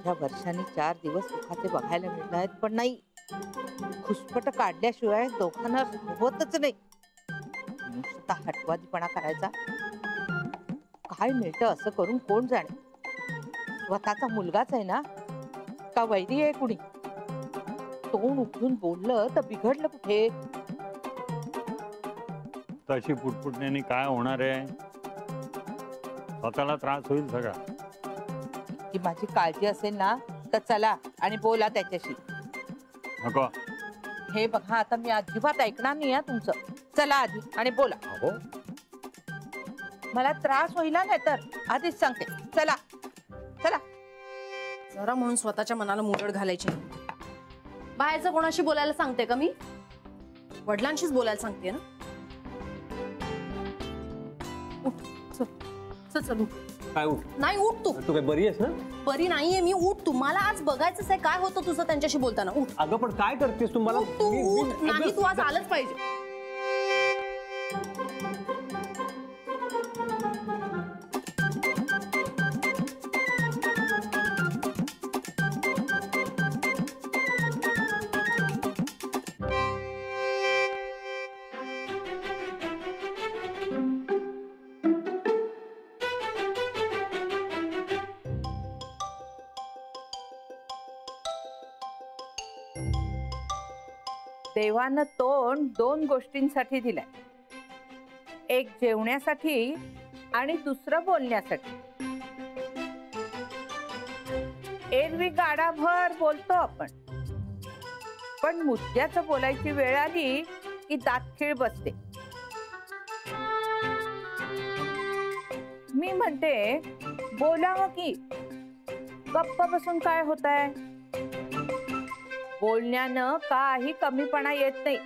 ह्या वर्षांनी 4 दिवस सुखाचे बघायला मिळत आहेत, पण नाही, खुसपट काढल्याशिवाय दोघांना होतच नाही. नुसता हटवादीपणा करायचा. काय मिळतं असं करून कोण जाणे. स्वतःचा मुलगाच आहे ना, का वैरी आहे कुणी? तोंड उठून बोललं तर बिघडलं कुठे? तशी पुटपुटण्याने काय होणार आहे? स्वतःला त्रास होईल सगळा. की माझी काळजी असेल ना तर चला आणि बोला त्याच्याशी. नको. हे बघा, आता मी अजिबात ऐकणार नाही तुमचं. चला आधी आणि बोला. हो, मला त्रास होईल नाही तर आधीच सांगते. चला चला. जरा म्हणून स्वतःच्या मनाला मुरड घालायची. बाहेरचं कोणाशी बोलायला सांगते का मी? वडिलांशीच बोलायला सांगते ना. उठ, चल चल चल उठ. काय उठ? नाही उठ तू. तू काय बरी आहेस ना? बरी नाहीये मी. उठ तू. मला आज बघायचंच आहे काय होतं तुझं त्यांच्याशी बोलताना. उठ. अगं पण काय करतेस तू? मला तू उठ. नाही, तू आज आलंच पाहिजे. देवानं तोंड 2 गोष्टींसाठी दिलंय. एक जेवण्यासाठी आणि दुसरं बोलण्यासाठी. एरवी गाडाभर बोलतो आपण, पण मुद्द्याचं बोलायची वेळ आली की दातखीळ बसते. मी म्हणते बोलावं की गप्प बसून काय होतंय? बोलण्यानं काही कमीपणा येत नाही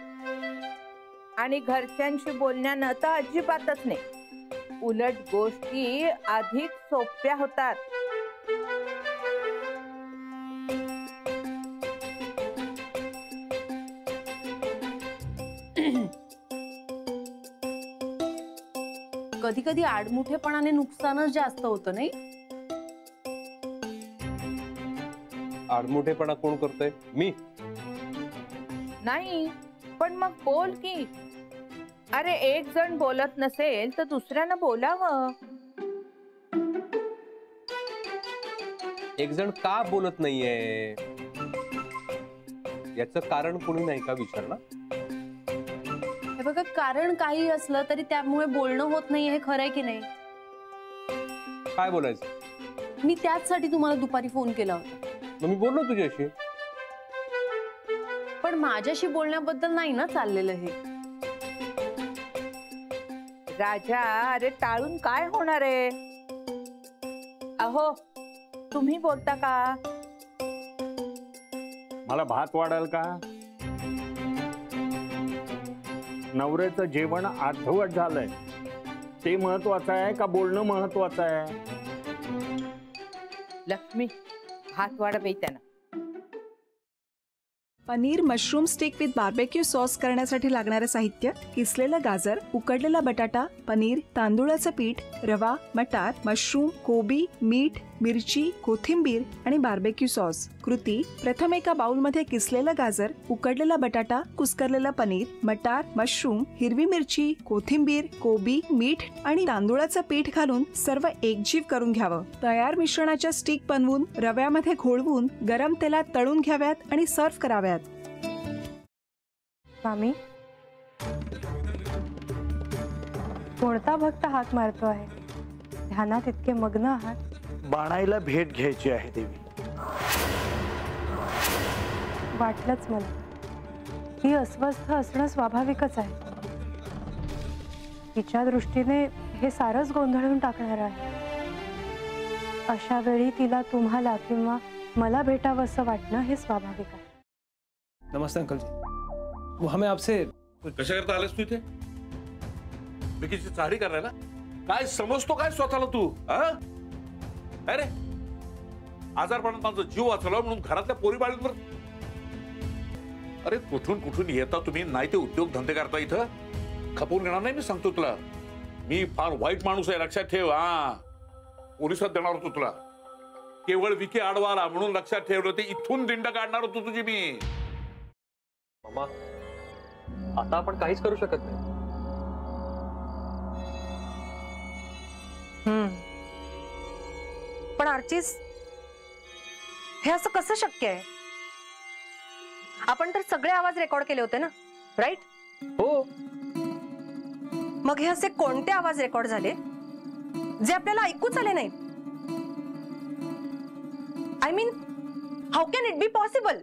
आणि घरच्यांशी बोलण्यानं तर अजिबातच नाही. उलट गोष्टी अधिक सोप्या होतात. कधी कधी आडमुठेपणाने नुकसानच जास्त होतं नाही. आडमुठेपणा कोण करतोय? मी नाही, पण मग बोल की. अरे एक जण बोलत नसेल तर दुसऱ्यानं बोलावं. एक जण का बोलत नाहीये याचं कारण कोणी नाही का विचारलं? हे बघा, कारण काही असलं तरी त्यामुळे बोलणं होत नाही हे खरंय की नाही? काय बोलायचं? मी त्याचसाठी तुम्हाला दुपारी फोन केला होता. मी बोललो तुझ्याशी, पण माझ्याशी बोलण्याबद्दल नाही ना चाललेलं हे. राजा, अरे टाळून काय होणार आहे? अहो, तुम्ही बोलता का? मला भात वाढेल का? नवऱ्याचं जेवण अर्धवट झालंय, ते महत्वाचं आहे का बोलणं महत्वाचं आहे? लक्ष्मी, हात वाढ त्यांना. Paneer mushroom stick with barbecue sauce करण्यासाठी लागणारे साहित्य: किसलेलं गाजर, उकडलेला बटाटा, पनीर, तांदूळाचं पीठ, रवा, मटार, मशरूम, कोबी, मीठ, मिरची, कोथिंबीर आणि बार्बेक्यू सॉस. कृती: प्रथम एका बाउलमध्ये किसलेलं गाजर, उकडलेला बटाटा, कुस्करलेलं पनीर, मटार, मशरूम, हिरवी मिरची, कोथिंबीर, कोबी, मीठ आणि तांदूळाचं पीठ घालून सर्व एकजीव करून घ्यावं. तयार मिश्रणाच्या स्टिक बनवून रव्यामध्ये घोळवून गरम तेलात तळून घ्याव्यात आणि सर्व्ह कराव्यात. स्वामी, कोणता भक्त हाक मारतो आहे? ध्यानात इतके मग्न आहात. बाणाईला भेट घ्यायची आहे देवी. वाटलंच मला. ही अस्वस्थ असणं स्वाभाविकच आहे. तिच्या दृष्टीने हे सारंच गोंधळून टाकणार आहे. अशा वेळी तिला तुम्हाला किंवा मला भेटावं असं वाटणं हे स्वाभाविक आहे. नमस्ते अंकल जी. वो हमें आपसे कशा करता आलेस तू इथे? विकीची चाळी करायला? काय समजतो काय स्वतःला तू? अरे आजारपणात माझा जीव वाचला म्हणून घरातल्या पोरी बाळींवर. अरे कुठून कुठून येता तुम्ही? नाही ते उद्योग धंदे करता इथं. खपवून घेणार नाही मी सांगतो तुला. मी फार वाईट माणूस आहे, लक्षात ठेव. पोलिसात देणार होतो तुला. केवळ विखे आडवाला म्हणून लक्षात ठेवलं, ते इथून दिंड काढणार होतो तुझी मी. मामा, आता आपण काहीच करू शकत नाही. पण आर्चिस, हे असं कसं शक्य आहे? आपण तर सगळे आवाज रेकॉर्ड केले होते ना, राईट? हो. मग हे असे कोणते आवाज रेकॉर्ड झाले जे आपल्याला ऐकूच आले नाही? I mean, how can it be possible?